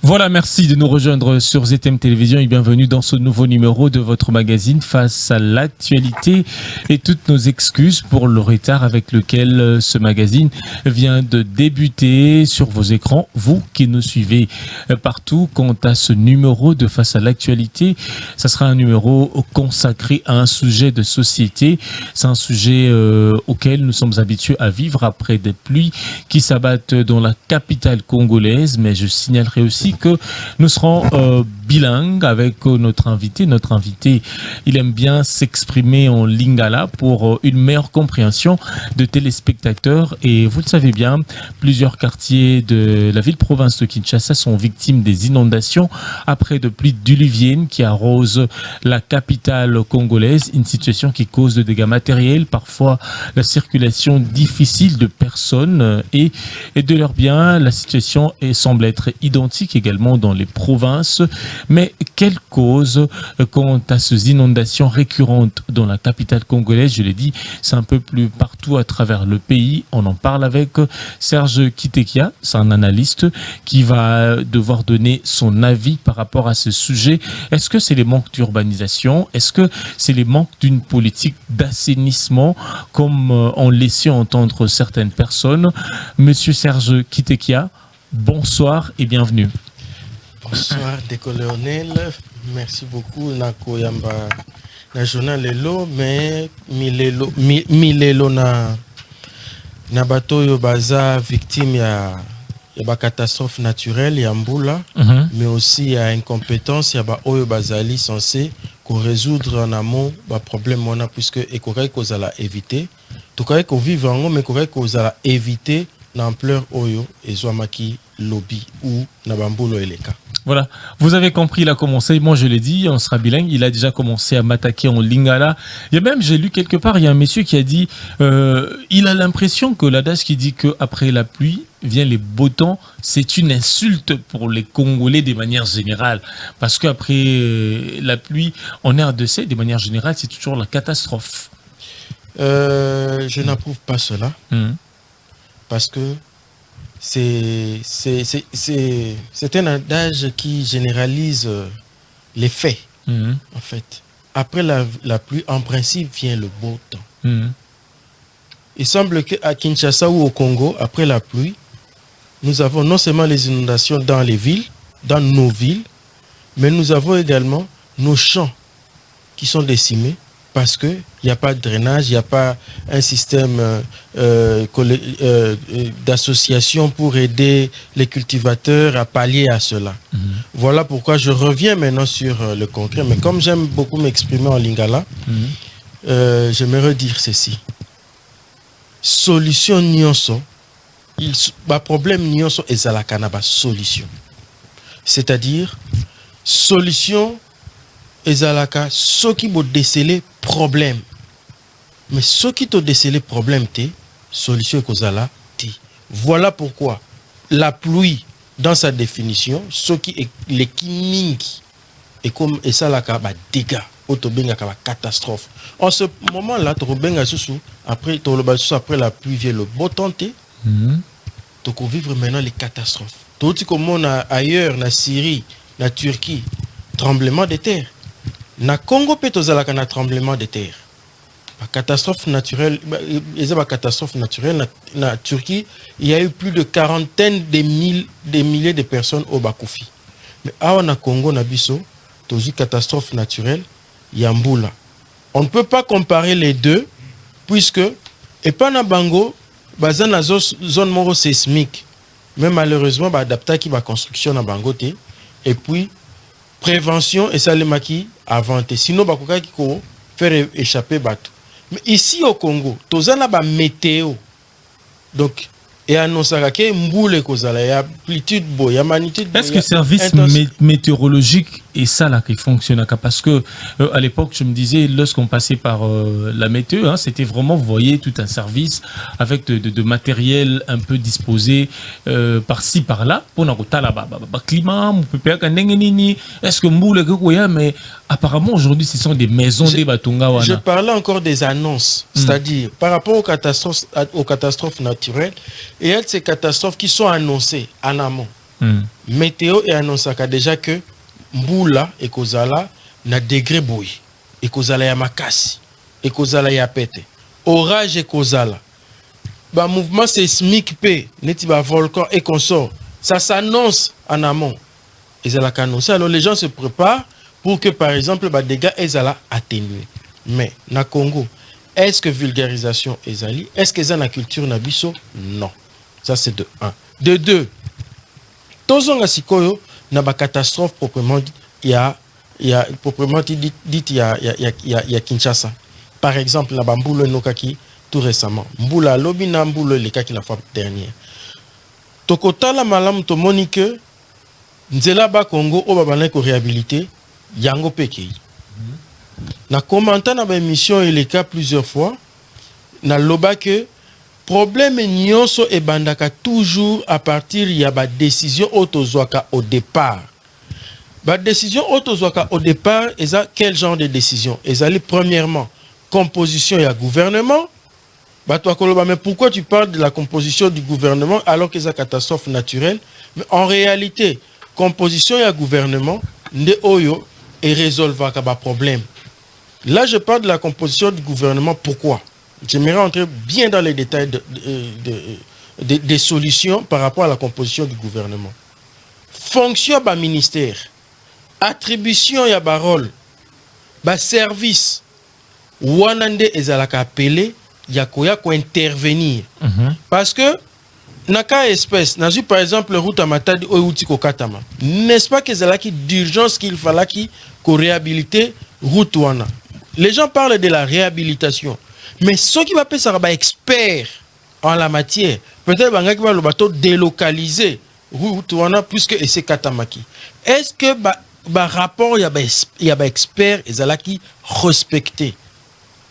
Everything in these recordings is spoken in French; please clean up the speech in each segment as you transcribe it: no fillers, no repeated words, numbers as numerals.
Voilà, merci de nous rejoindre sur ZM Télévision et bienvenue dans ce nouveau numéro de votre magazine Face à l'actualité et toutes nos excuses pour le retard avec lequel ce magazine vient de débuter sur vos écrans, vous qui nous suivez partout. Quant à ce numéro de Face à l'actualité, ça sera un numéro consacré à un sujet de société. C'est un sujet auquel nous sommes habitués à vivre après des pluies qui s'abattent dans la capitale congolaise, mais je signalerai aussi que nous serons bilingues avec notre invité. Notre invité, il aime bien s'exprimer en lingala pour une meilleure compréhension de téléspectateurs. Et vous le savez bien, plusieurs quartiers de la ville-province de Kinshasa sont victimes des inondations après de pluies diluviennes qui arrosent la capitale congolaise. Une situation qui cause de dégâts matériels, parfois la circulation difficile de personnes et de leurs biens. La situation semble être identique également dans les provinces. Mais quelle cause quant à ces inondations récurrentes dans la capitale congolaise? Je l'ai dit, c'est un peu plus partout à travers le pays. On en parle avec Serge Kitekia, c'est un analyste qui va devoir donner son avis par rapport à ce sujet. Est-ce que c'est les manques d'urbanisation? Est-ce que c'est les manques d'une politique d'assainissement comme on laissait entendre certaines personnes? Monsieur Serge Kitekia, bonsoir et bienvenue. Bonsoir, Décolonel. Merci beaucoup. Nako yamba na journal lelo, mais milelo na bato yo baza victime ya ba catastrophe naturelle ya mbula, mais aussi ya incompétence ya ba oyo bazali censé ko résoudre en amont ba problème wana puisque ekokai kozala éviter. Tokai ko vivre en mais ekokai kozala éviter l'ampleur oyo ezwamaki lobby ou nabambulo eleka. Voilà, vous avez compris, il a commencé, moi je l'ai dit, on sera bilingue, il a déjà commencé à m'attaquer en lingala. Il y a même, j'ai lu quelque part, il y a un monsieur qui a dit, il a l'impression que l'adage qui dit qu'après la pluie vient les beaux temps, c'est une insulte pour les Congolais de manière générale. Parce qu'après la pluie, en RDC, de manière générale, c'est toujours la catastrophe. Je n'approuve pas cela. Parce que c'est un adage qui généralise les faits, en fait. Après la pluie, en principe, vient le beau temps. Il semble qu'à Kinshasa ou au Congo, après la pluie, nous avons non seulement les inondations dans les villes, dans nos villes, mais nous avons également nos champs qui sont décimés parce qu'il n'y a pas de drainage, il n'y a pas un système d'association pour aider les cultivateurs à pallier à cela. Voilà pourquoi je reviens maintenant sur le concret. Mais comme j'aime beaucoup m'exprimer en lingala, j'aimerais dire ceci. Solution nyonso, problème nyonso ezalaka na ba solution. C'est-à-dire, solution ezalaka ceux qui vont déceler problème. Mais ceux qui t'ont décelé problème, solution kozala ti. Voilà pourquoi la pluie, dans sa définition, ceux qui est les kimingi et comme et ça la ba dégâts, autobenga ka catastrophe. En ce moment-là, tobenga susu après après la pluie vient le beau temps té. Donc on vivre maintenant les catastrophes. Tout comme on a ailleurs na Syrie, na Turquie, tremblement de terre. Na Congo petozalaka na tremblement de terre. La catastrophe naturelle, catastrophe naturelle na Turquie, il y a eu plus de quarantaine de milliers de personnes au Bakoufi. Mais awa na Congo na biso, tozi catastrophe naturelle, yambula. On ne peut pas comparer les deux puisque et pas na bango, bazan na zone moro sismique. Mais malheureusement ba adapta ki ba construction na bango te et puis prévention et ça les maquis avant. Sinon bakoka ki ko faire échapper bateau. Mais ici au Congo, tozana ba météo. Donc et annoncera que mboule kozala ya amplitude bo ya magnitude. Est-ce que service météorologique est ça là qui fonctionne parce que à l'époque je me disais lorsqu'on passait par la météo c'était vraiment vous voyez tout un service avec de matériel un peu disposé par-ci par-là pour n'importe la climat est-ce que mboule que mais apparemment aujourd'hui ce sont des maisons des batunga wana. Je parlais encore des annonces, c'est-à-dire par rapport aux catastrophes naturelles et ces catastrophes qui sont annoncées en amont. météo et annoncaka déjà que mbula et kozala na degré boy et kozala ya makasi et kozala ya pete orage et kozala ba mouvement sismique p neti ba volcan et consort ça s'annonce en amont et ça la annoncé alors les gens se préparent pour que par exemple ba dégâts ezala atténuer mais na Congo est-ce que vulgarisation ezali est-ce que ça na culture na biso non ça c'est de 1 de 2 tozonga sikoyo na ba catastrophe proprement dit il y a proprement dit il y a Kinshasa par exemple la bambulo nokaki tout récemment mbula lobi na mbulo le kaki la fois dernière tokotala malamu to monique nzela ba Congo o babana ko réhabiliter yango pekei na commentant na ba émission et les cas plusieurs fois na loba que problème nyonso e bandaka toujours à partir ya ba décision autozwaka au départ. Ba décision autozwaka au départ eza quel genre de décision? Ezali premièrement composition ya gouvernement. Ba toi koloba mais pourquoi tu parles de la composition du gouvernement alors que c'est une catastrophe naturelle? Mais en réalité, composition ya gouvernement nde oyo et résolvaka ba problème. Là je parle de la composition du gouvernement pourquoi? J'aimerais entrer bien dans les détails des solutions par rapport à la composition du gouvernement. Fonction ba ministère, attribution ya ba rôle, ba service, wanande ezalaka appelé ya koya ko intervenir. Parce que naka espèce, nazu par exemple route à Matadi ou outi ko katama. N'est-ce pas que ezalaki d'urgence qu'il fallait qui ko réhabiliter route wana. Les gens parlent de la réhabilitation. Mais ceux qui va faire ça, expert en la matière, peut-être que va le bateau délocaliser puisque c'est Katamaki. Est-ce que rapport il y a expert et qui respecté?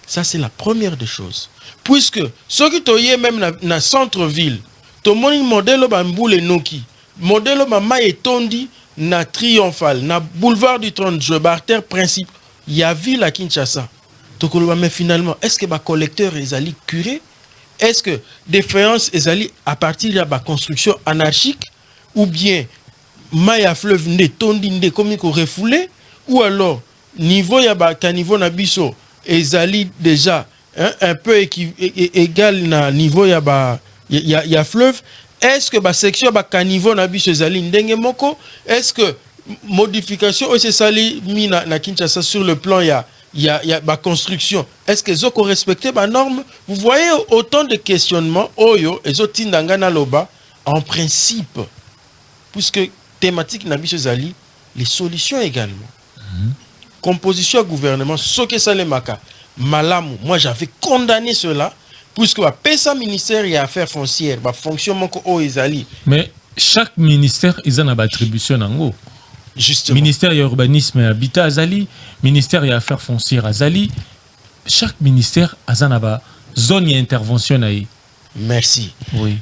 Ça c'est la première des choses. Puisque ceux qui toyé même dans centre-ville, tout le monde modèle bamboule noki, modèle mama etondi na triomphal, na boulevard du 30 juin, artère principe, il y a ville à Kinshasa. Mais finalement, est-ce que le collecteur est allé curé? Est-ce que défaillance est allée à partir de la construction anarchique? Ou bien, Maya fleuve ne tondinde comme il refoulé? Ou alors, niveau ya niveau nabiso est allé déjà un peu égal na niveau ya fleuve? Est-ce que la section ya niveau nabiso est allé ndenge moko? Est-ce que modification est sali mis na Kinshasa sur le plan il y a ma construction. Est-ce que les ont respecté ma norme? Vous voyez autant de questionnements. Oyo, et tindangana loba en principe. Puisque thématique Nabiso Zali, les solutions également. Composition gouvernement, ce que ça les maka. Malamu, moi j'avais condamné cela. Puisque la PESA ministère et affaires foncières, la fonction moko o ezali. Mais chaque ministère, ils ont une attribution en haut. Justement. Ministère de l'urbanisme et habitat Azali, ministère des affaires foncières Azali, chaque ministère a une zone d'intervention. Merci. Oui.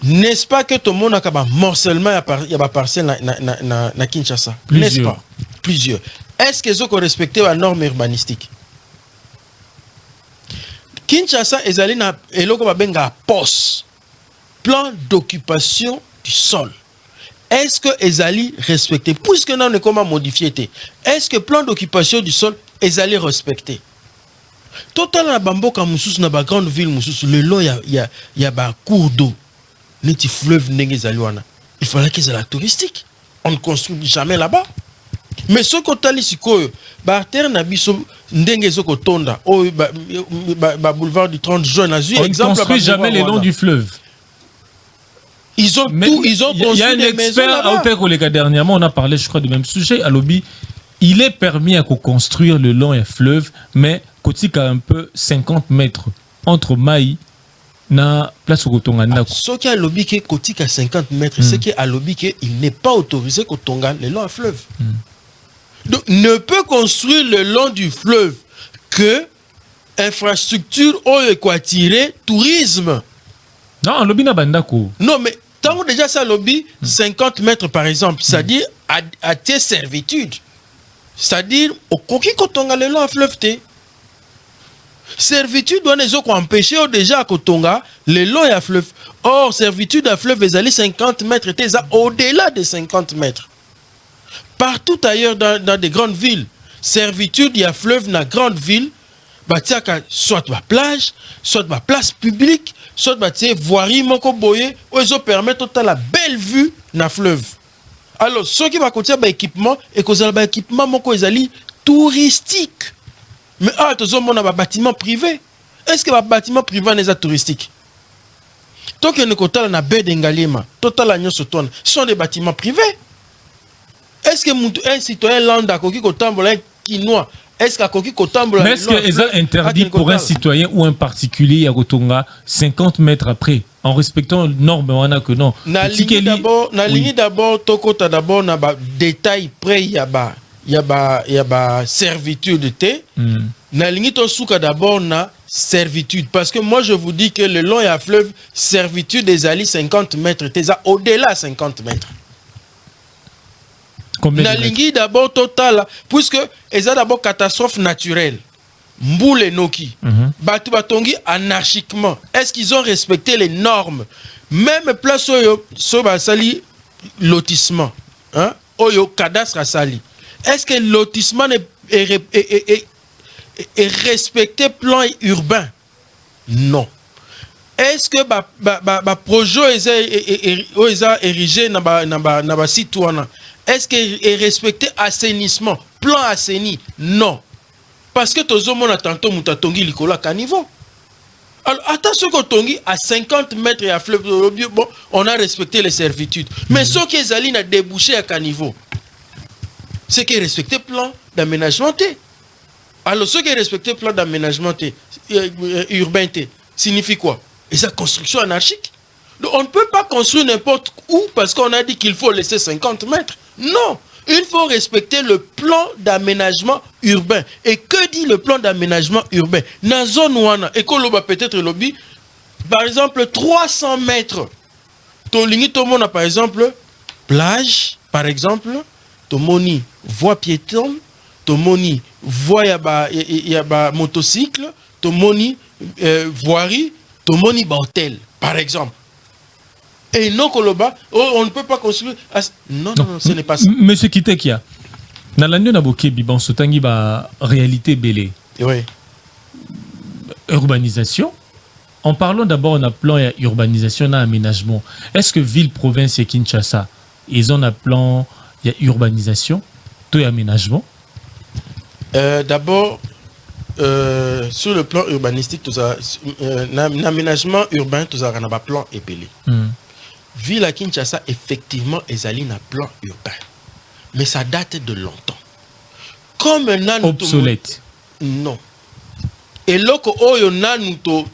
N'est-ce pas que tout le monde a un morcellement il y a parcelle na Kinshasa? N'est-ce pas? Plusieurs. Est-ce qu'ils ont respecté la norme urbanistique? Kinshasa est allé na eloko babenga POS, plan d'occupation du sol. Est-ce que Ezali respecté? Puisque nous ne comment modifier? Est-ce que plan d'occupation du sol Ezali respecté? Total na bamboka mususu na ba grande ville mususu le long il y a cours d'eau. Neti fleuve ndenge ezali wana. Il fallait que c'est la touristique. On ne construit jamais là-bas. Mais ce qu'on t'a dit sikoyo ba artère na biso ndenge ezoko tonda o ba boulevard du 30 juin na zu exemple. On ne construit jamais le long du fleuve. Ils ont construit il y a un expert à Otekoleka dernièrement, on a parlé, je crois, du même sujet, à Lobby. Il est permis à construire le long du fleuve, mais Kotik a un peu 50 mètres entre Maï na place Kotonga. Ce qui a Lobby qui Kotik à 50 mètres, c'est qu'à Lobby il n'est pas autorisé Kotonga le long du fleuve. Donc, ne peut construire le long du fleuve que infrastructure ou équatiré tourisme. Non, Lobby n'a bandako. Non, mais tant que déjà ça lobby 50 mètres par exemple, c'est-à-dire à tes servitudes. C'est-à-dire au coquille quand on a le long à fleuve té. Servitude doit les autres empêcher déjà à Kotonga le long à fleuve. Or, servitude à fleuve, ils allaient 50 mètres, étaient au-delà de 50 mètres. Partout ailleurs dans des grandes villes, servitude, il y a fleuve dans grande ville, soit ma plage, soit ma place publique, soit ma voirie, moko boye, où ils permettent total la belle vue dans fleuve. Alors, ceux qui vont continuer à équipement, et que vous avez équipement, moko ils allaient touristique. Mais tous on a un bâtiment privé. Est-ce que le bâtiment privé est touristique? Tant que nous avons un baie d'Engalema, total l'agneau ce sont des bâtiments privés. Est-ce que un citoyen lambda qui est quinois, est-ce mais est-ce que c'est interdit pour un citoyen ou un particulier à Rotonga 50 mètres après, en respectant les normes on a que non? Na ligne d'abord, tokota d'abord na ba détail près y a ba servitude té. Na ligne to souka d'abord na servitude, parce que moi je vous dis que le long et à fleuve servitude des alliés 50 mètres, t'es au-delà 50 mètres. Na lingi d'abord total, puisque ils ont d'abord catastrophe naturelle. Mboule Noki. Batu batongi anarchiquement. Est-ce qu'ils ont respecté les normes? Même place sur basali lotissement. Hein? Oyo cadastre sali. Est-ce que le lotissement est respecté plan urbain? Non. Est-ce que projet est érigé dans ba site? Est-ce qu'il est respecté assainissement, plan assaini? Non. Parce que tout monde a tantôt mutatongi likola caniveau. Alors, attention qu'on tongi à 50 mètres et à fleuve, bon, on a respecté les servitudes. Mais ceux qui ont débouché à caniveau, c'est qui respecté plan d'aménagement. Alors, ceux qui respecté le plan d'aménagement urbain signifie quoi? Et sa construction anarchique. Donc, on ne peut pas construire n'importe où parce qu'on a dit qu'il faut laisser 50 mètres. Non, il faut respecter le plan d'aménagement urbain. Et que dit le plan d'aménagement urbain? Dans la zone où on a, et peut-être lobby, par exemple, 300 mètres. Ton ligne, tout le monde a par exemple plage, par exemple, ton moni voie piétonne, ton moni voie y a motocycle, ton moni voirie, ton moni hôtel, par exemple. Et non, Koloba, on ne peut pas construire. Non, ce n'est pas ça. Monsieur Kitekia, dans l'année on a beaucoup de sotangi ba réalité belé. Oui. Urbanisation. En parlant d'abord, on a plan et urbanisation, on a aménagement. Est-ce que ville, province et Kinshasa, ils ont un plan, il y a urbanisation, tout et aménagement? D'abord, sur le plan urbanistique, l'aménagement urbain, tout ça, on a un plan épelé. Ville à Kinshasa, effectivement, ils allaient un plan urbain. Mais ça date de longtemps. Comme un obsolète. Non. Et là, on a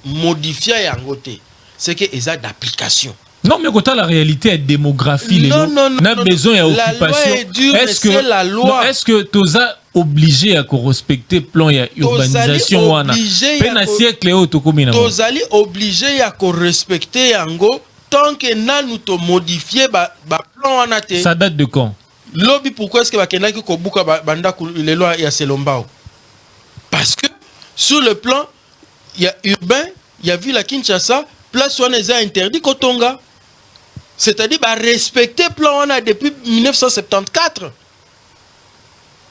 modifié à côté. C'est qu'ils ont d'application. Non, mais quand la réalité est démographie, non, besoin et la occupation. Loi est dure, c'est la loi. Est-ce que tu as obligé à respecter plan et urbanisation? Tu as obligé à respecter Ango. Tant que nous avons modifié le plan, ça date de quand? Lobby, pourquoi est-ce que les lois y a Selombao? Parce que sur le plan, il y a urbain, il y a ville à Kinshasa, place où on est interdit Kotonga. C'est-à-dire respecter le plan on a depuis 1974.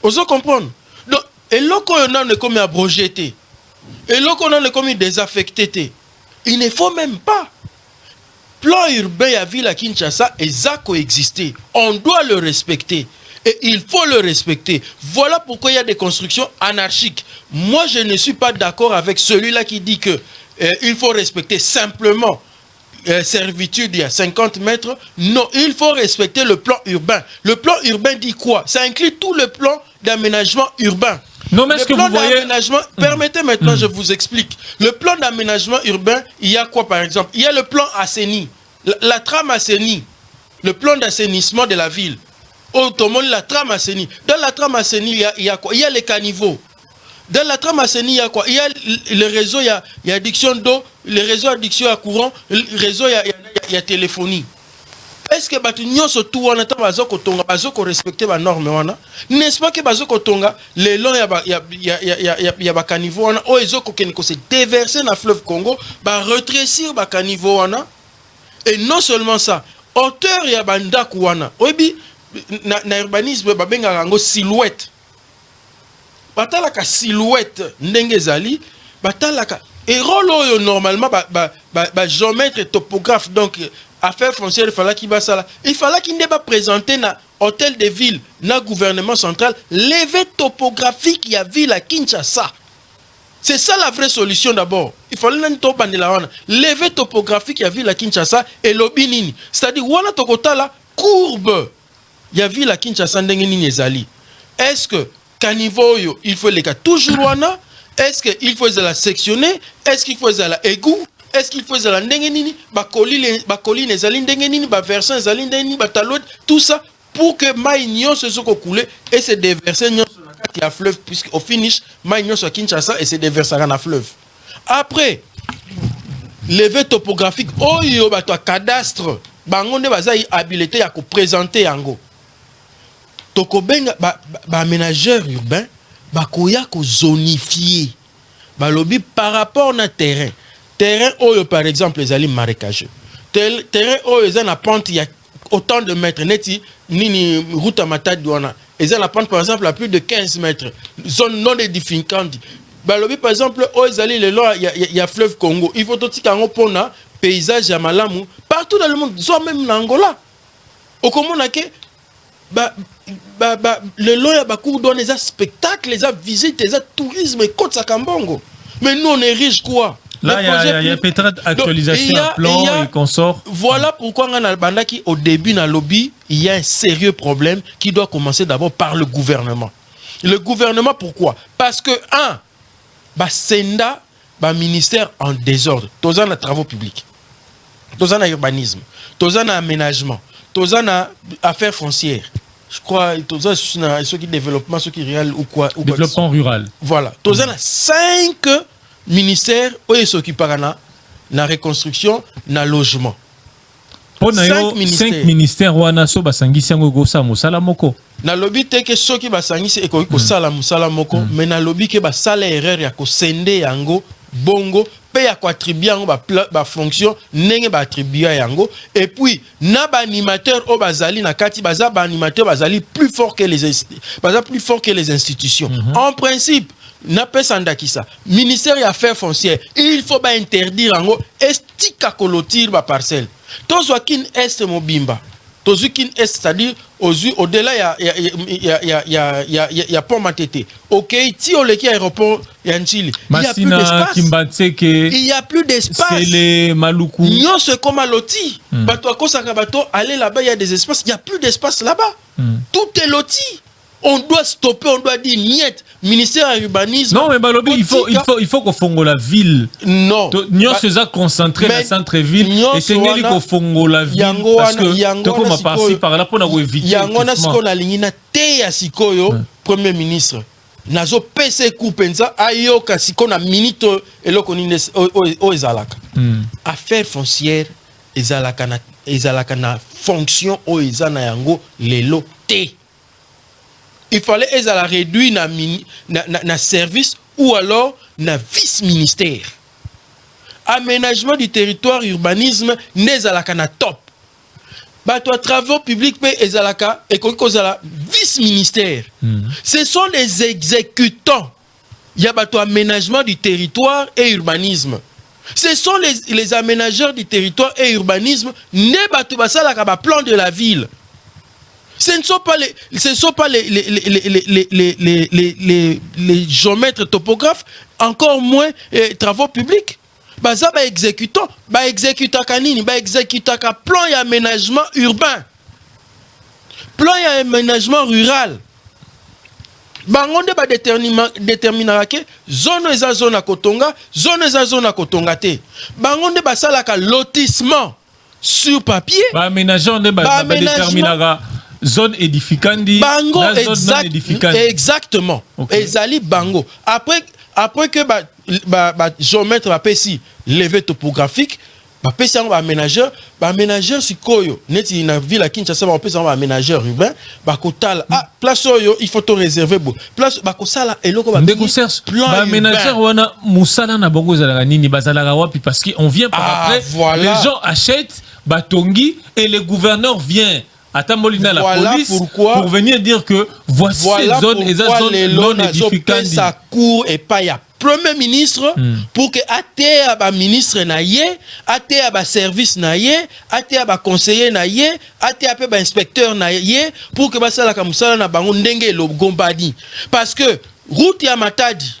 Vous comprenez? Donc, et là qu'on a comme abrogé, et là qu'on a comme désaffecté, il ne faut même pas. Plan urbain à ville à Kinshasa et ça coexister. On doit le respecter. Et il faut le respecter. Voilà pourquoi il y a des constructions anarchiques. Moi, je ne suis pas d'accord avec celui-là qui dit que il faut respecter simplement servitude il y a 50 mètres. Non, il faut respecter le plan urbain. Le plan urbain dit quoi? Ça inclut tout le plan d'aménagement urbain. Non, mais est-ce que vous voyez... Permettez maintenant, je vous explique. Le plan d'aménagement urbain, il y a quoi par exemple? Il y a le plan assaini, la trame assainie, le plan d'assainissement de la ville. Autrement, la trame assainie. Dans la trame assainie, il y a quoi? Il y a les caniveaux. Dans la trame assainie, il y a quoi? Il y a le réseau, il y a addiction d'eau, le réseau addiction à courant, le réseau, il y a téléphonie. Est-ce que nous surtout on attend bazoko tonga bazoko respecter les normes n'est-ce pas que bazoko tonga les longs il y a caniveau on ezoko keniko se déverser dans fleuve Congo ba rétrécir ba caniveau Et non seulement ça, hauteur ya banda kuwana. Obi na urbanisme babenga rango silhouette. Batalaka silhouette ndenge zali, batalaka et rôle normalement géomètre topographe donc affaires foncières il fallait qu'il ne pas présenter na hôtel de ville na gouvernement central levé topographique ya ville à Kinshasa. C'est ça la vraie solution d'abord. Il fallait lever topographique ya ville à Kinshasa et lobinini. C'est-à-dire wana tokota la courbe ya ville à Kinshasa ndenge nini ezali. Est-ce que caniveau il faut les cas toujours wana? Est-ce qu'il faut la sectionner? Est-ce qu'il faut la égout? Est-ce qu'il faut la ndengenini? Colline ezali ndengenini, versant ezali ndengenini, talot, tout ça pour que maïnion se soit coulé et se déverser sur la fleuve, puisqu'au finish, maïnion soit Kinshasa et se déverser dans la fleuve. Après, levé topographique, oh yo bato cadastre, bangonde bazaï habilité à présenter yango. Toko benga aménageur urbain, bakoya ko zonifier. Balobi par rapport na terrain. Terrain oyo par exemple les alis marécageux. Terrain oyo ils na pente il y a autant de mètres neti nini route à matadi wana. Ils na pente par exemple à plus de 15 mètres. Zone non édificante. Balobi par exemple oyo ils alis le long il y a fleuve Congo. Il faut tout kango pona paysage ya malamu partout dans le monde, soit même en Angola. Au komona ke le long ya bakour donne les spectacles, les visites, les tourisme et côte Sakambongo. Mais nous on érige quoi? Là il y a peut-être actualisation à plan et consort. Voilà pourquoi on a bandaki au début dans le lobby, il y a un sérieux problème qui doit commencer d'abord par le gouvernement. Le gouvernement pourquoi? Parce que senda ministère en désordre. Tous en travaux publics. Tous en urbanisme. Tous en aménagement. Tous en affaires foncières. Je crois que ceux qui développement, ceux qui réel ou quoi. Développement rural. Voilà. Tous en 5 ministères qui s'occupent de la reconstruction, de la logement. Pour 5 ministères, Wanaso Basangisi Ngogo Musala Moko. Na lobby te que ceux qui basangisi eko sala musala moko, mais na lobby que ba sala erreur ya ko sende yango bongo pe ya ko attribuer yango ba fonction ndenge ba attribuer yango et puis na ba animateur o bazali na kati baza ba animateur bazali plus fort que les institutions. En principe na pesanda kisa ministère ya affaires foncières il faut ba interdire yango estika kolotir ba parcelle to zoakin est mobimba tozukin est c'est-à-dire au-delà il y a pont Matete. OK, ti au leki aéroport Yanchili. Il y a plus d'espace. C'est les Maluku. Nyon se comme loti. Bato akosaka bato aller là-bas il y a des espaces, il y a plus d'espace là-bas. Tout est loti. On doit stopper, on doit dire niet. Ministère de l'urbanisme. Non, mais Balobi, il faut qu'on fonde la ville. Non. Nous sommes concentrés dans le centre-ville. Et c'est qu'il faut fonde la ville. Parce que tu comme passer par là pour éviter. Yangona ce qu'on a ligné na te ya sikoyo premier ministre. Nazo PC coupenza ayo kasiko na minute eloko ni o ezalaka. Affaires foncières ezalaka na fonction o ezana yango lelo te. Il fallait la réduire na service ou alors na vice-ministère. Aménagement du territoire, urbanisme, nezalaka na top. Bato travaux publics pe ezalaka et kozala vice-ministère. Ce sont les exécutants. Il y a bato aménagement du territoire et urbanisme. Ce sont les aménageurs du territoire et urbanisme ne bato basalaka ba plan de la ville. Ce ne sont pas les géomètres topographes, encore moins travaux publics. Baza ba exécutant, ba exécuta kanini, ba exécuta ka plan et aménagement urbain. Plan et aménagement rural. Bangonde ba déterminera que zone eza zone à Kotonga, zone eza zone à Kotonga te. Bangonde ba salaka lotissement sur papier. Ba aménagement de ba déterminera zone édificante, bango zone édificante. Exactement. Okay. Ezali bango. Après que géomètre va pesi levé topographique, ba pesi un aménageur sikoyo neti na ville à Kinshasa ba pesi un aménageur urbain, ba kotala place oyo il faut to réserver bo. Place ba kosala eloko ba ba aménageur wana musala na bango zalaka nini bazalaka wapi parce qu'on vient par après voilà. Les gens achètent Batongi et le gouverneur vient à Tamolina la police pour venir dire que voici ces zones et ces zones non édificantes. Ça court et pas ya premier ministre pour que até aba ministre na ye, até aba service na ye, até aba conseiller na ye, até aba inspecteur na ye pour que basala ka musala na bango ndenge lo gombadi parce que route ya Matadi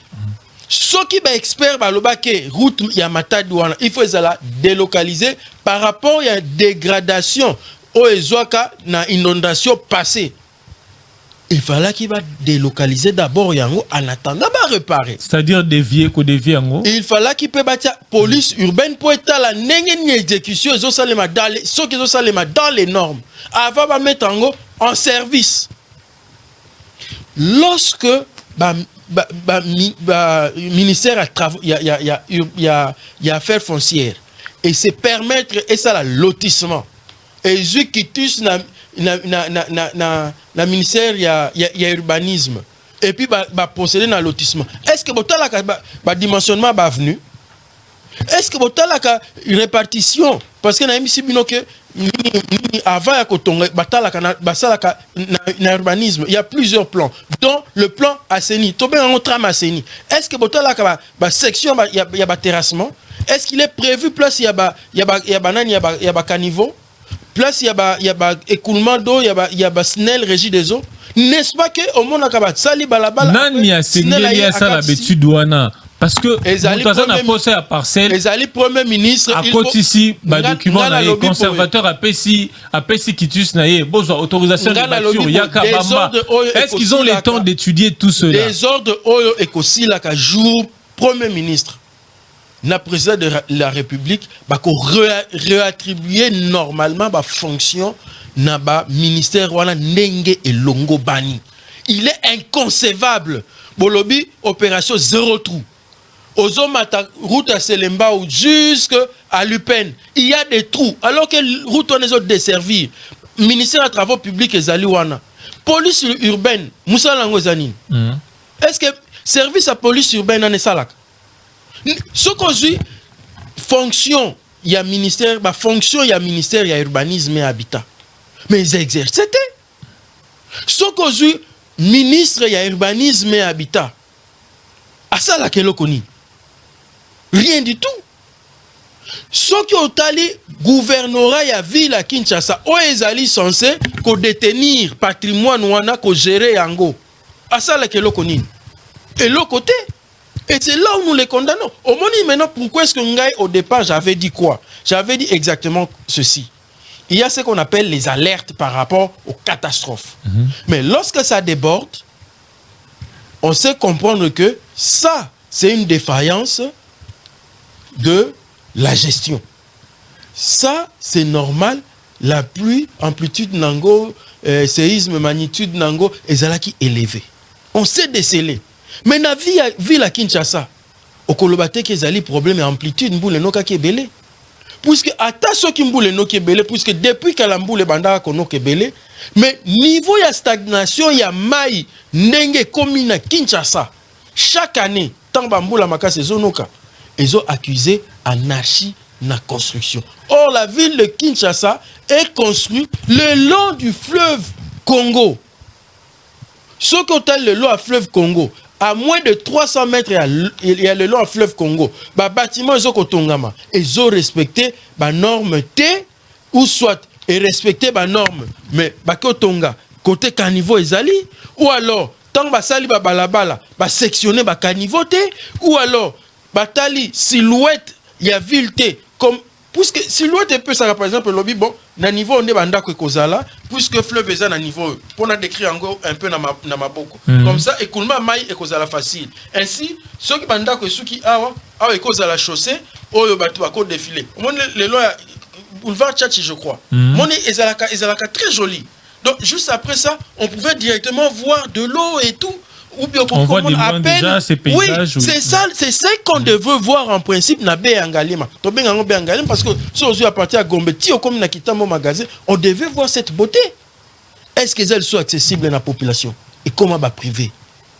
ceux qui ba expert ba lobake route ya Matadi wana il faut ezala délocaliser par rapport à dégradation au ezwaka na inondation passée. Il fallait qu'il va délocaliser d'abord yango en attendant va réparer. C'est-à-dire dévier yango. Il fallait qu'il peut bâtir police urbaine pour être la nengeni exécution ils ont salema dans les ceux qui ont salema dans les normes. Avant va mettre en service. Lorsque ministère à travaux il y a affaires foncières et c'est permettre et ça la lotissement. Et je qui touche na ministère il y a urbanisme et puis procéder dans lotissement. Est-ce que botala ka dimensionnement ba venu? Est-ce que botala ka répartition parce que na imisi bino que avant ya kotonga batala ka basala ka na urbanisme il y a plusieurs plans dont le plan Asseni to ben on trame Asseni. Est-ce que botala ka ba section il y a terrassement? Est-ce qu'il est prévu place il y a caniveau? Place il y a écoulement d'eau, il y a SNEL régie des eaux. N'est-ce pas que au monde akabat sali balabala nani a signé ça la betudouana parce que nous avons posé à parcelle les premier ministre à côté ici ba document na conservateur a pesi kitus na ye besoin autorisation de voiture yaka bamba. Est-ce qu'ils ont le temps d'étudier tout cela? Les ordres oyo ekosi la ka jour premier ministre na président de la République bako réattribuer normalement ba fonction na ba ministère wana ndenge et longo bani. Il est inconcevable bolobi opération zéro trou ozomata route à Selemba ou jusqu'à Lupen il y a des trous alors que route on est desservir ministère des travaux publics ezali wana police urbaine musala ngo zanine. Est-ce que service à police urbaine en esalaka ce qu'on dit fonction il y a ministère fonction il y a ministère il y a urbanisme et habitat mais ils exercent c'était ce qu'on dit ministre il y a urbanisme et habitat à ça la kelo koni rien du tout ce qui ont allé gouvernorat ya ville à Kinshasa o ezali censé ko détenir patrimoine wana ko gérer yango à ça la kelo koni et l'autre côté. Et c'est là où nous les condamnons. Au moment maintenant, pourquoi est-ce que au départ, j'avais dit quoi? J'avais dit exactement ceci. Il y a ce qu'on appelle les alertes par rapport aux catastrophes. Mais lorsque ça déborde, on sait comprendre que ça, c'est une défaillance de la gestion. Ça, c'est normal. La pluie, amplitude nango, séisme, magnitude nango, ezalaki élevé. On sait déceler. Mais na ville à Kinshasa, au kolobate qui ezali problème amplitude mboule noka ki belé. Puisque ata so ki mboule no ki belé puisque depuis que la mboule banda kono ki belé, mais niveau ya stagnation ya mai ndenge komi na Kinshasa chaque année tant ba mboula makase zonoka ezo accusé anarchie na construction. Or la ville de Kinshasa est construite le long du fleuve Congo. Ce qu'on appelle le long du fleuve Congo à moins de 300 mètres, il y a le long fleuve Congo. Bah bâtiment ils ont respecté les normes T ou soit et respecté les normes mais bah Tonga côté caniveau ezali ou alors tant ba sali ba balabala ba sectionner ba caniveau T ou alors ba tali silhouette y a ville T comme puisque silhouette peut ça par exemple lobby bon na niveau on est banda ko kozala puisque fleuve est na niveau pour na décrire encore un peu na maboko comme ça écoulement mai et kozala facile ainsi ceux qui banda ko suki awa et kozala chaussée oyo batu ba ko défiler mon le long boulevard Tchatchi je crois mon ezalaka très joli donc juste après ça on pouvait directement voir de l'eau et tout. Ou bien on voit déjà ces paysages. Oui, c'est ça qu'on devait voir en principe na Béangalima. Parce que si on à partir à Gombe, comme na Kitamo magasin, on devait voir cette beauté. Est-ce qu'elles sont accessibles à la population? Et comment va privé?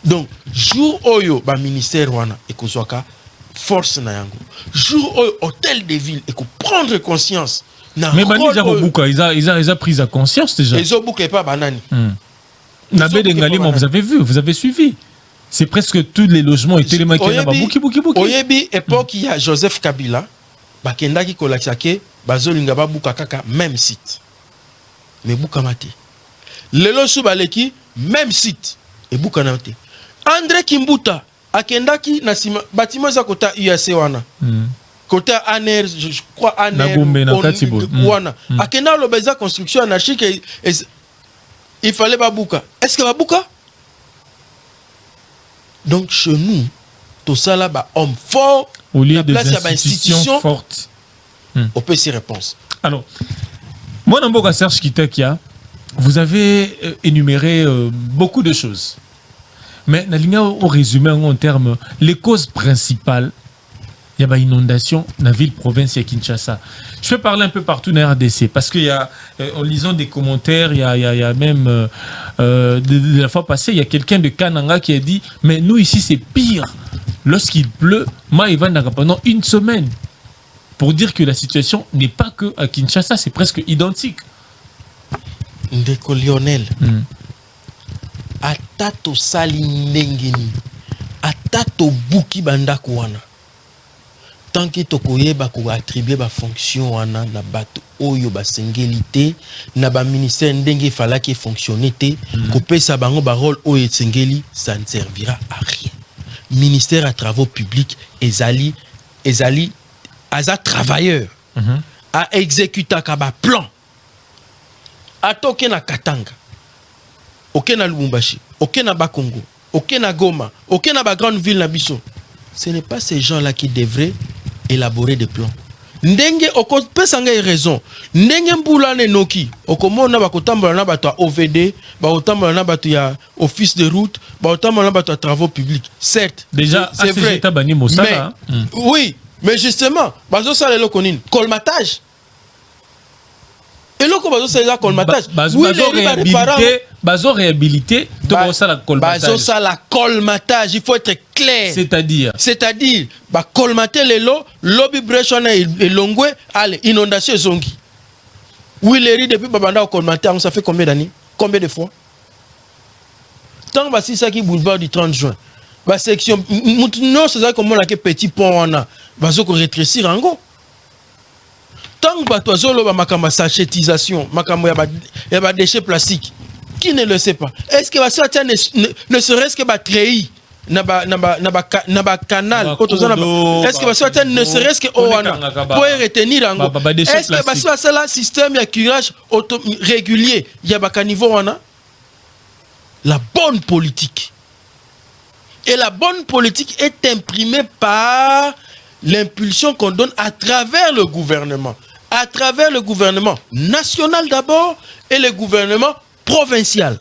Donc, jour oyo ba ministère wana et kozwaka force na yango. Jour oyo hôtel de ville et ko prendre conscience Mais Banija Robuka, ils ont pris sa conscience déjà. Ils ont bouqué pas banani. Nabé Dengalima, vous avez vu, vous avez suivi. C'est presque tous les logements étaient les maquillés là-bas. Bouki. Oyebi, époque, il y a Joseph Kabila, Bakenda qui kolachake, Bazolinga Babuka Kaka, même site. Mais Boukamate. Lelo Soubaleki, même site. Et Boukanate. André Kimbuta, Akendaki, Nasima, bâtiment za kota UAC wana. Côté ANR, je crois ANR. Wana. Akenda l'obéza construction anarchique, il fallait Babouka. Est-ce que Babouka? Donc chez nous, tout ça là, homme fort, au lieu de institutions fortes. On peut s'y répondre. Alors, moi, dans Serge Kitakia, vous avez énuméré beaucoup de choses. Mais au résumé, en termes, les causes principales, il y a une inondation dans la ville-province de Kinshasa. Je vais parler un peu partout dans la RDC, parce qu'il y a, en lisant des commentaires, il y a même, de la fois passée, il y a quelqu'un de Kananga qui a dit, mais nous ici c'est pire. Lorsqu'il pleut, moi il va pendant une semaine. Pour dire que la situation n'est pas que à Kinshasa, c'est presque identique. Ndeko Lionel, atato sali ndengeni, atato buki bandaku wana. Tant que tokoye ba ko attribuer ba fonction wana na bato oyo ba sengeli na ba ministère ndenge fala ki fonctionner te ko pesa bango ba rôle oyo sengeli, ça ne servira à rien. Ministère à travaux publics ezali aza travailleur a exécuter ka ba plan atoke na Katanga, oke na Lubumbashi, oke na Bakongo, oke na Goma, oke na ba grande ville na biso. Ce n'est pas ces gens-là qui devraient élaborer des plans. Ndenge oko pesanga raison. Ndenge mbula ne noki. Okomona bakotambola na bato OVD, bakotambola na bato ya office de route, bakotambola na bato ya travaux publics. Certes, déjà c'est vrai. Mais, oui, mais justement, bazo sala le konine, colmatage. Et là bazo sala colmatage. Bazo réhabilité, bazo sala colmatage, il faut être clair. C'est-à-dire, bah colmater les lots, lobby brechona et longwe, allez, inondation zongi. Oui, les riz depuis babanda au colmater, ça fait combien d'années? Combien de fois? Tant que c'est ça qui boulevard du 30 juin. Bah section, non, c'est ça comme on a que petit pont on a, bazo ko rétrécir en gros. Tant que tu as ma sachétisation, il y a des déchets plastiques. Qui ne le sait pas? Est-ce que ne serait-ce que treillis na ba canal? Est-ce que ne serait-ce que pour retenir en gros? Est-ce que c'est là système de curage régulier? Il y a un niveau la bonne politique. Et la bonne politique est imprimée par l'impulsion qu'on donne à travers le gouvernement. À travers le gouvernement national d'abord et le gouvernement provincial.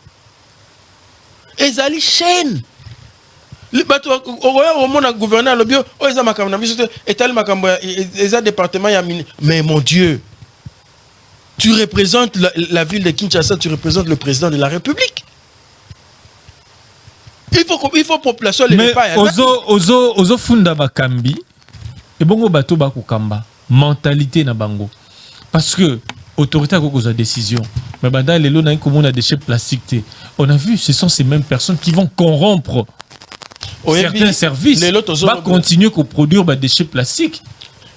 Ezali chaîne. Le gouverneur le bio, département. Mais mon Dieu, tu représentes la ville de Kinshasa, tu représentes le président de la République. Il faut population les mais ozo funda bakambi et bongo bato bakukamba mentalité na bango parce que autorité a cause de décision mais banda les lots na comme on a déchets plastiques on a vu ce sont ces mêmes personnes qui vont corrompre certains services va continuer à produire des déchets plastiques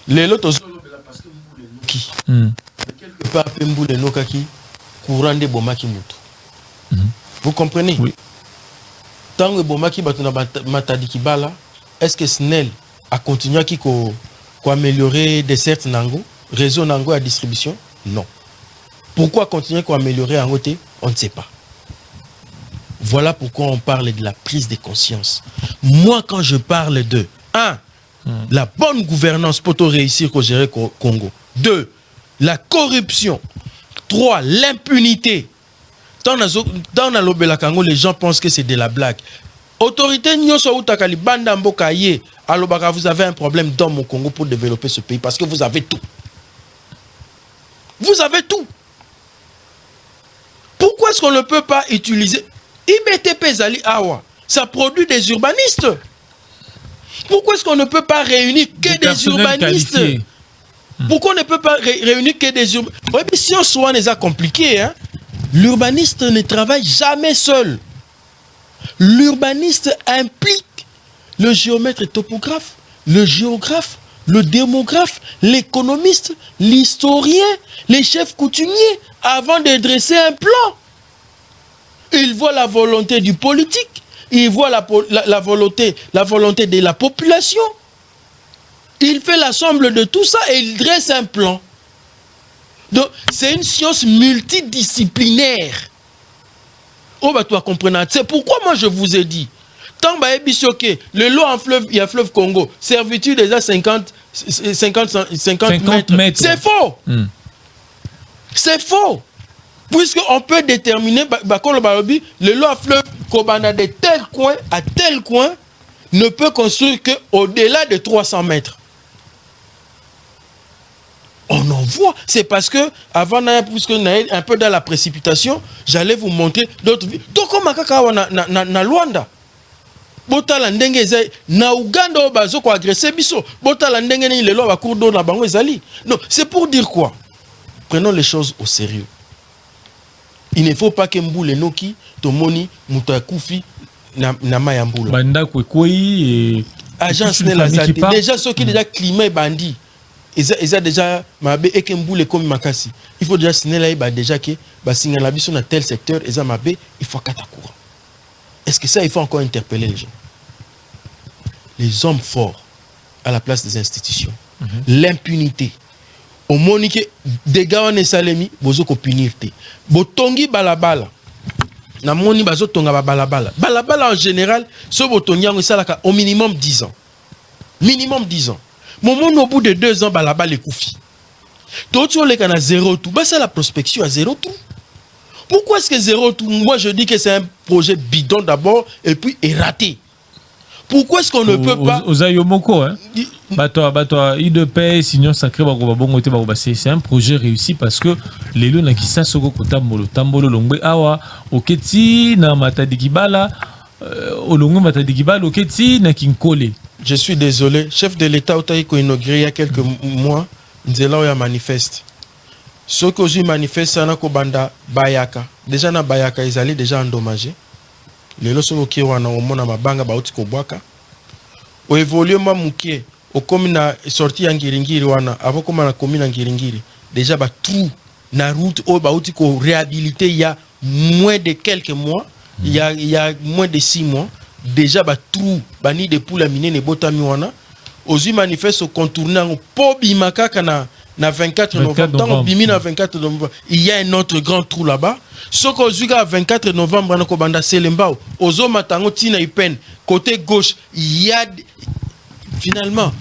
les lots parce que qui quelque part pemboule nokaki courant de bomaki mutu vous comprenez? Oui. Tant que bomaki batuna matadi kibala, est-ce que SNEL a continué à améliorer des certes nango, réseau nango à distribution? Non. Pourquoi continuer à améliorer en côté? On ne sait pas. Voilà pourquoi on parle de la prise de conscience. Moi, quand je parle de 1. La bonne gouvernance pour réussir qu'au gérer Congo. 2. La corruption. 3. L'impunité. Dans la Lobela Congo, les gens pensent que c'est de la blague. Autorité Nyoso Utakali Banda Mbokaye, Alobaka, vous avez un problème dans mon Congo pour développer ce pays parce que vous avez tout. Vous avez tout. Pourquoi est-ce qu'on ne peut pas utiliser IBTP Zali Awa? Ça produit des urbanistes. Pourquoi est-ce qu'on ne peut pas réunir que des urbanistes? Pourquoi on ne peut pas réunir que des urbanistes? Oui, mais si on soit n'est pas compliqué, hein? L'urbaniste ne travaille jamais seul. L'urbaniste implique le géomètre et topographe, le géographe, le démographe, l'économiste, l'historien, les chefs coutumiers, avant de dresser un plan. Il voit la volonté du politique, il voit la volonté de la population. Il fait l'ensemble de tout ça et il dresse un plan. Donc, c'est une science multidisciplinaire. Oh, bah, toi, comprenez. C'est pourquoi moi, je vous ai dit, tant que le lot en fleuve, il y a fleuve Congo, servitude déjà 50 mètres. C'est faux. C'est faux. Puisqu'on peut déterminer, le lot en fleuve Kobana de tel coin à tel coin ne peut construire qu'au-delà de 300 mètres. On en voit. C'est parce que, avant, puisque on est un peu dans la précipitation, j'allais vous montrer d'autres villes. Donc, comme na Luanda, botala ndenge na Uganda bazo ko agresser biso, botala ndenge ni le lo ba cour d'eau na bango ezali. Non, c'est pour dire quoi? Prenons les choses au sérieux. Il ne faut pas que Mboule Noki, Tomoni, Moutakufi, na Mayambula. Banda Kwekoi, agence ne la zate. Déjà, ceux qui déjà climat et bandit. Ils ont déjà mabé et que Mboule comme Makasi. Il faut déjà signaler là déjà que signaler la biso dans tel secteur, ils ont mabé, il faut katakoura. Est-ce que ça, il faut encore interpeller les gens? Les hommes forts à la place des institutions. L'impunité. Au monique des gars en Salemi, bozo ko punir te. Botongi balabala. Na moni bazo tonga balabala. Balabala en général, ce botongi en salaka au minimum 10 ans. Minimum 10 ans. Moment au bout de 2 ans, balabala est koufi. D'autres les canaux 0 tout. Bah c'est la prospection à 0 tout. Pourquoi est-ce que 0 tout? Moi je dis que c'est un projet bidon d'abord et puis est raté. Pourquoi est-ce qu'on ne peut pas... Aux Ayomoko, hein? Bato, IDP, Signor Sacré, c'est un projet réussi parce que les lois n'a qui sa soko kotambolo, tambolo longwe awa, oketi na matadikibala, olongwe matadikibala, oketi na kinkole. Je suis désolé, chef de l'État Otaïko inauguré il y a quelques mois, Nzela Oya manifeste. Ce que je manifeste, c'est que banda Bayaka. Déjà na Bayaka, ils allaient déjà endommagés. Les lois qui ont na mabanga ba utiko bwaka. Au évolué ma mukie, au commune sorti en Ngiringiri wana, avant comme na commune en Ngiringiri. Déjà ba trou na route au ba utiko réhabilité il y a moins de quelques mois, il y a moins de 6 mois. Déjà ba trou bani de poule mine ne botami wana. Ozu manifeste contourner en pobi makaka na 24 novembre. Tant bimi na 24 novembre, il y a un autre grand trou là-bas. Ce qu'aujourd'hui à 24 novembre na kobanda Selembao, ozo matango tina ipen côté gauche, il y a finalement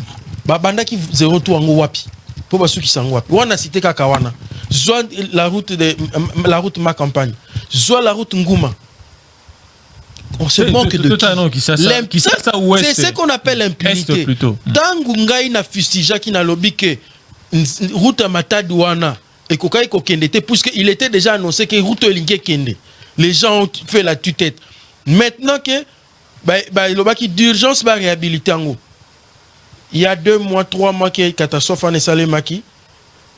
babanda qui 0 trou en wapi. Pour basu qui sang wapi. Wana cité kakawana. Soit la route ma campagne. Soit la route Ngouma. On se manque de c'est ce qu'on appelle l'impunité. Tangu ngai na fustija ki na lobby que route Matadouana et kokai kokendete puisque il était déjà annoncé que route Lingue kende. Les gens ont fait la tue-tête. Maintenant que lobaki d'urgence va réhabiliter ngo. Il y a 2 mois, 3 mois que catastrophe en Salemaki.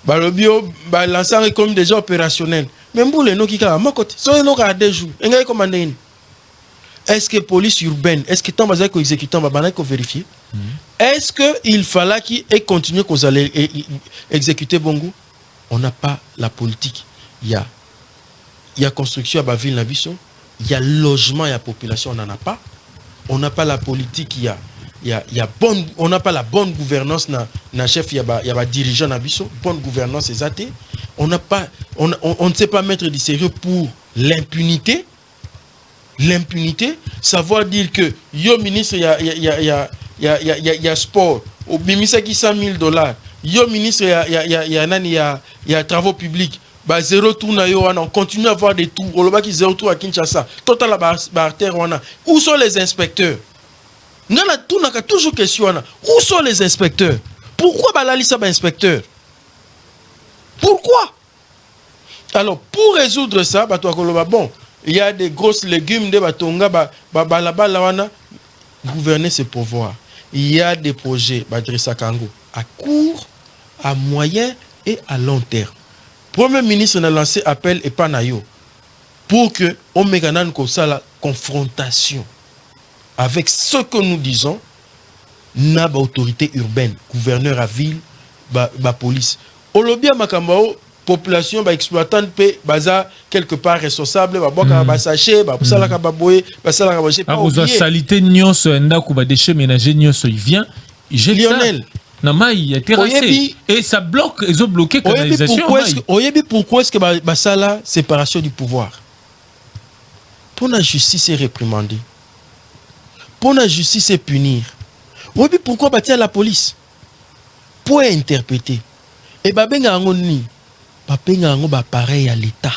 Balobio l'ensemble est comme déjà opérationnel. Même pour les no qui ka makote. So no ka 2 jours. Ngai commandé. Est-ce que police urbaine, est-ce que tant basé ko exécutant babana ko vérifier? Est-ce que il fallait qu'il ait continué qu'on allait exécuter Bongo? On n'a pas la politique. Il y a construction à Baville Nabiso, il y a logement, il y a population, on n'en a pas. On n'a pas la politique, on n'a pas la bonne gouvernance na chef, il y a dirigeant Nabiso, bonne gouvernance c'est athée. On ne sait pas mettre du sérieux pour l'impunité. L'impunité, savoir dire que yo ministre il y a sport au bimisa qui $100,000, yo ministre il y a travaux publics, bah 0 tour na yo on continue à avoir des tours au qui 0 tour à Kinshasa total la barrière wana. Où sont les inspecteurs? Ngana tout n'a toujours question wana. Où sont les inspecteurs? Pourquoi balali ça ba inspecteur? Pourquoi? Alors pour résoudre ça bah toi koloba bon. Il y a des grosses légumes de batonga balawana. Gouverner c'est pouvoir. Il y a des projets Badrissa Kango à court, à moyen et à long terme. Premier ministre a lancé appel et panayo pour que on méganan comme ça la confrontation avec ce que nous disons, n'a pas autorité urbaine, gouverneur à ville, police. Olobia makambao population ba exploitant pe baza quelque part responsable ba boka ba sachet ba sala ka ba boye ba sala ka ba j'ai pas oublié salité nyonso enda ku ba déchets ménagers nyonso il vient il jette Lionel ça. Na mai il a terrassé et ça bloque ils ont bloqué canalisation. Pourquoi est-ce que ba sala séparation du pouvoir pour la justice est réprimandée, pour la justice est punir. Oyebi pourquoi bâtir la police pour interpréter et babenga ngoni pareil à l'État.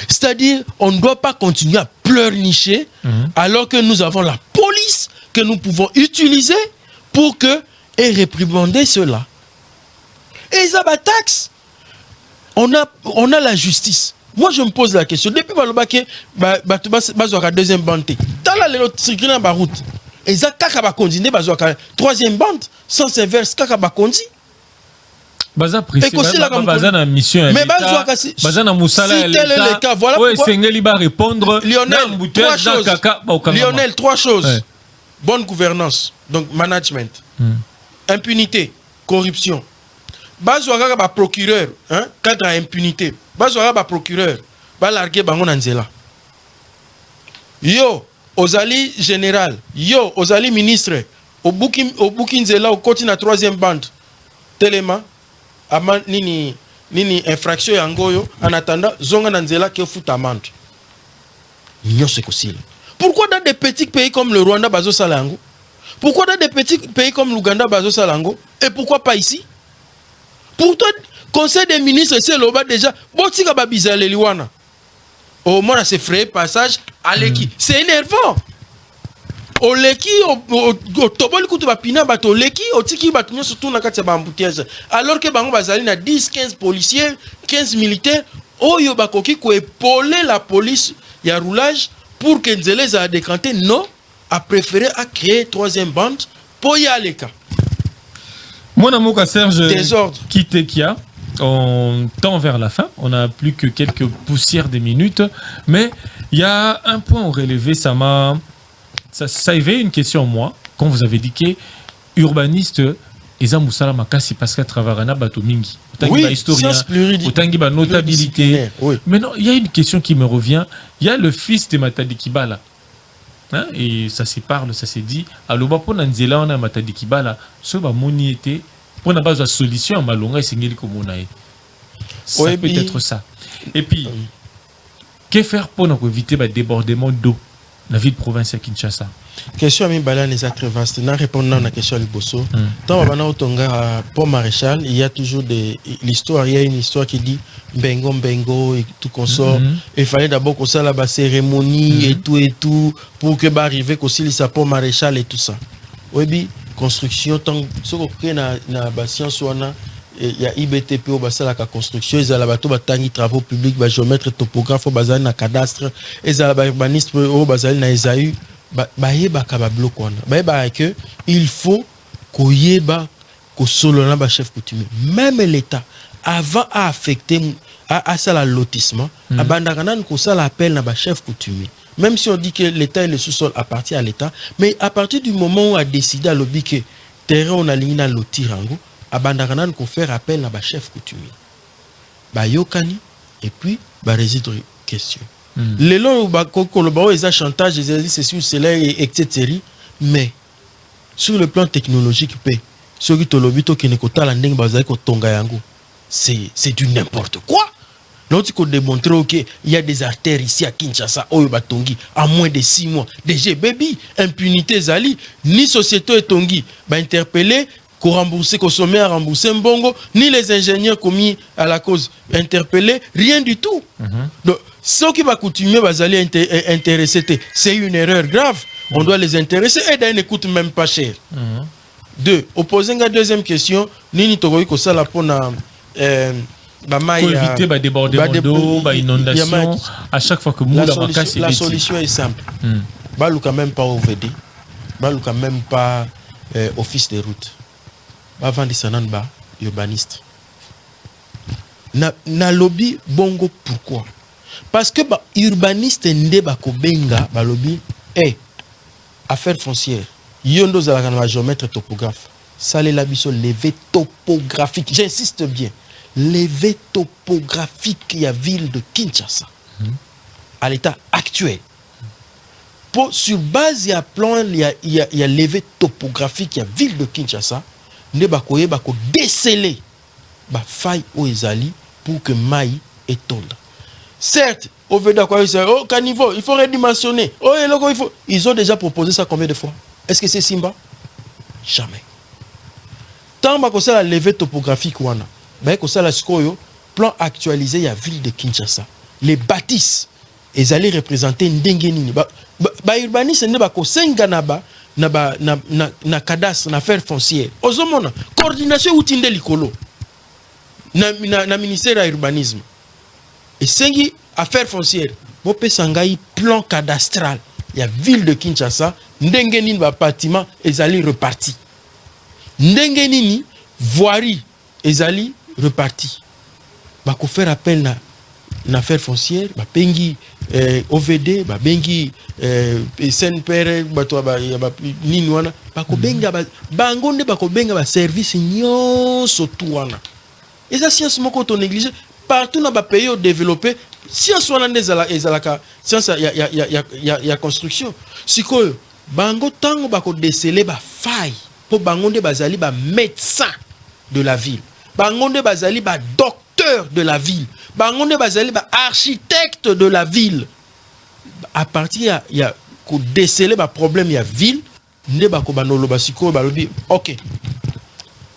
C'est-à-dire, on ne doit pas continuer à pleurnicher alors que nous avons la police que nous pouvons utiliser pour que et réprimander cela. Et ça va taxe. On a la justice. Moi, je me pose la question. Depuis que la deuxième bande, dans la circuler dans la route, et ça, kaka continuer, troisième bande, sans inverse, kaka kondi. Baza précis, baza na mission mais baza na musala l'État. Voilà pourquoi Sengeli va répondre. Lionel, trois choses. Ouais. Bonne gouvernance, donc management, impunité, corruption. Baza ba procureur, hein, cadre à impunité. Baza ba procureur, ba larguer bango na nzela. Yo, ozali général, yo, ozali ministre, au booking nzela au côté na troisième bande. Téléma nini infraction ya ngoyo en attendant zonga nanzela ke futa amende. Nyo c'est possible. Pourquoi dans des petits pays comme le Rwanda bazo salango? Pourquoi dans des petits pays comme l'Ouganda bazo salango? Et pourquoi pas ici? Pourtant conseil des ministres c'est loba déjà botika ba bizale liwana. Au moins c'est frais passage aleki. C'est énervant. Oleki o toboli kutu ba pina bato leki otiki bato nyo surtout na kati ya embouteillage alors que bango bazali na 10-15 policiers 15 militaires oyo bakoki ko épauler la police ya roulage pour que nzele za décanter non a préféré à créer troisième bande pour y aller ka. Mon amour Serge désordre Kitekia, on tend vers la fin, on a plus que quelques poussières de minutes mais il y a un point à relever ça éveille une question en moi quand vous avez dit que urbaniste Eza Moussala Makasi parce qu'à travers un bateau mingi oui, historien autant qu'il y a notabilité oui. Mais non il y a une question qui me revient il y a le fils de Matadi Kibala hein? Et ça se parle ça se dit aloba po nanzela on a Matadi Kibala ce ba moni était pour na base de solution malonga esengeli komona e ça peut être ça et puis que faire pour éviter le débordement d'eau la ville de province à Kinshasa. Question ami Balan est très vaste. N'a répondant à la question du Bosso. Dans Babana Otonga Pont Maréchal, il y a toujours l'histoire. Il y a une histoire qui dit Bengo et tout consort. Il fallait d'abord qu'on ça la cérémonie et tout pour que bah arriver qu'aussi les Pont Maréchal et tout ça. Oui bi construction tant ce qu'on na bassin soit na il y a IBTP au bassin la construction ils la bateau batangi travaux publics ba géomètre topographe au bassin na cadastre et la urbaniste au bassin na Esaü ba yeba ka ba bloc on ba que il faut ko yeba ko solo na ba chef coutumier même l'État avant à affecter à ça la lotissement abandaka nan ko ça l'appel na ba chef coutumier même si on dit que l'État et le sous-sol appartient à l'État mais à partir du moment où on a décidé à lobby que terrain on a ligné na lotirango abandakanan ko faire appel à ba chef coutumier ba yokani et puis ba résoudre question les longs ba kolobao eza chantage ils c'est sur cela etc mais sur le plan technologique pe ceux qui tolobito qui ne kotala ndenge bazali ko tonga yango c'est du n'importe quoi. Donc il faut démontrer qu'il y a des artères ici à Kinshasa oyo batongi en moins de 6 mois DG baby impunité zali ni société etongi ba interpeller qu'on rembourser, qu'on sommet à rembourser Mbongo, ni les ingénieurs commis à la cause interpellés, rien du tout. Donc, ceux qui va coutumer, bazali intéresser, c'est une erreur grave. On doit les intéresser et d'ailleurs ne coûte même pas cher. Deux, opposé à la deuxième question, Nini Togoy ko sala pona pour éviter les débordements d'eau, les inondations, à chaque fois que la solution est simple. Balouka même pas OVD, balouka même pas office de route. Avant de s'en ba urbaniste. Na lobby bongo pourquoi? Parce que ba urbaniste nde ba kobenga ba lobby affaire foncière. Yondo zalaka na géomètre topographe. Ça les labiso levé topographique. J'insiste bien. Levé topographique il y a ville de Kinshasa. À l'état actuel. Sur base, il y a plan, il y a levé topographique, il y a ville de Kinshasa. Ne bakoye bako déceler ba faille au ezali pour que maï étonde. Certes, au Veda quoi, au caniveau, il faut redimensionner. Oh, il faut. Ils ont déjà proposé ça combien de fois? Est-ce que c'est Simba? Jamais. Tant que ça la levé topographique wana, ben que ça la skoyo, plan actualisé, il y a ville de Kinshasa. Les bâtisses, ils allaient représenter ndengeni. Ba urbaniste ne ba ko senga na cadastre na affaire foncière. Ozomona coordination outinde likolo. Na ministère de l'urbanisme. Et sengi affaire foncière. Bope sangai plan cadastral. Il y a ville de Kinshasa, ndengeni ba bâtiment ezali reparti. Ndengeni voirie ezali reparti. Ba ko faire appel na affaire foncière, ba pengi OVD, ba bengi SNPR, bato ba nini wana, ba ko benga ba ngonde ba ko benga ba service nyonso tout wana. Et ça science moko to négligé partout na ba pays développé, science wana ezalaka science ya construction. Sikoyo bango tango ba ko déceler ba faille po bangonde bazali ba médecin de la ville. Bangonde bazali ba docteur de la ville. Bangonde bazali ba architecte de la ville. À partir il y a ko déceler ba problème ya ville, nde ba ko banolo basiko ba lobi OK.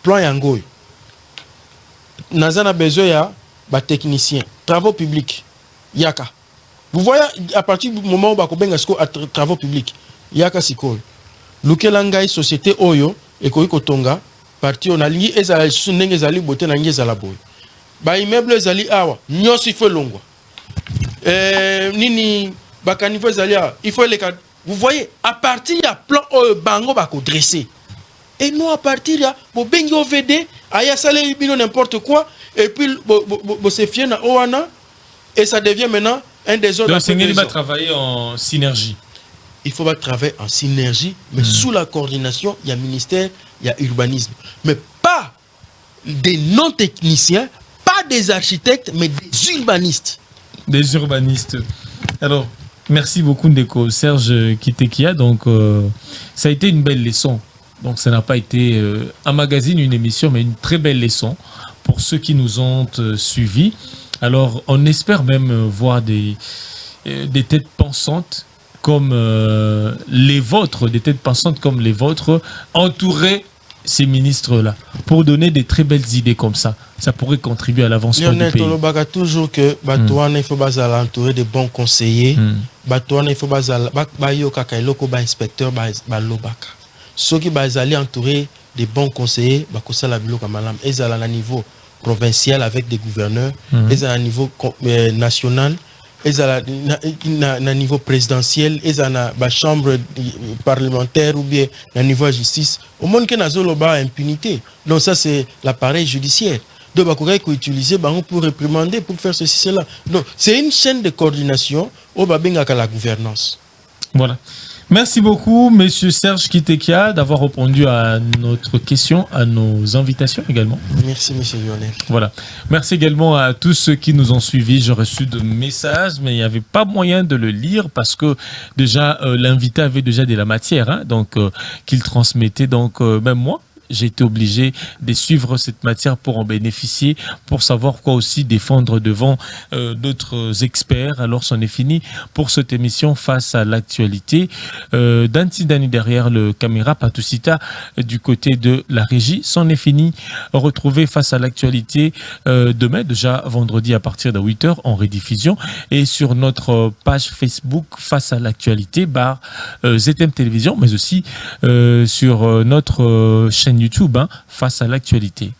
Plan yango. Nazana besoin ya ba technicien, travaux publics. Yaka. Vous voyez à partir du moment où ba ko benga siko travaux publics. Yaka siko. Lukelangai société oyo ekoyi kotonga parti on alingi ezala sunenge ezali bote na ngeza boy. Ba immeuble ezali awa nyosi faut longwa. Nini ba caniveau ezali awa il faut les cadres. Vous voyez à partir ya plan bango ba ko dresser. Et non à partir ya bo bengi OVD aya salé bino n'importe quoi et puis bo se fier na oana et ça devient maintenant un des autres. Donc c'est va travailler en synergie. Il faut pas travailler en synergie, mais sous la coordination, il y a ministère, il y a urbanisme. Mais pas des non-techniciens, pas des architectes, mais des urbanistes. Des urbanistes. Alors, merci beaucoup Ndeko Serge Kitekia. Donc, ça a été une belle leçon. Donc, ça n'a pas été un magazine, une émission, mais une très belle leçon pour ceux qui nous ont suivis. Alors, on espère même voir des têtes pensantes comme les vôtres, des têtes pensantes comme les vôtres, entourer ces ministres-là, pour donner des très belles idées comme ça. Ça pourrait contribuer à l'avancement du pays. On toujours que il faut entourer de bons conseillers. Il faut inspecteur ceux qui sont entourés de bons conseillers, ils sont à niveau provincial avec des gouverneurs, ils sont à niveau national. Ils ont un niveau présidentiel, ils ont une chambre parlementaire ou bien un niveau de justice. Au monde qui a impunité. Donc ça c'est l'appareil judiciaire. Donc il faut utiliser pour réprimander, pour faire ceci, cela. Donc c'est une chaîne de coordination au Babinga la gouvernance. Voilà. Merci beaucoup, Monsieur Serge Kitekia, d'avoir répondu à notre question, à nos invitations également. Merci, Monsieur Lionel. Voilà. Merci également à tous ceux qui nous ont suivis. J'ai reçu de messages, mais il n'y avait pas moyen de le lire parce que déjà, l'invité avait déjà de la matière, hein, donc qu'il transmettait. Donc, même moi, j'ai été obligé de suivre cette matière pour en bénéficier, pour savoir quoi aussi défendre devant d'autres experts. Alors, c'en est fini pour cette émission face à l'actualité. Danti Dani derrière le caméra, Patousita du côté de la régie. C'en est fini. Retrouvez face à l'actualité demain, déjà vendredi à partir de 8h en rediffusion. Et sur notre page Facebook face à l'actualité, ZM Télévision, mais aussi sur notre chaîne YouTube, hein, face à l'actualité.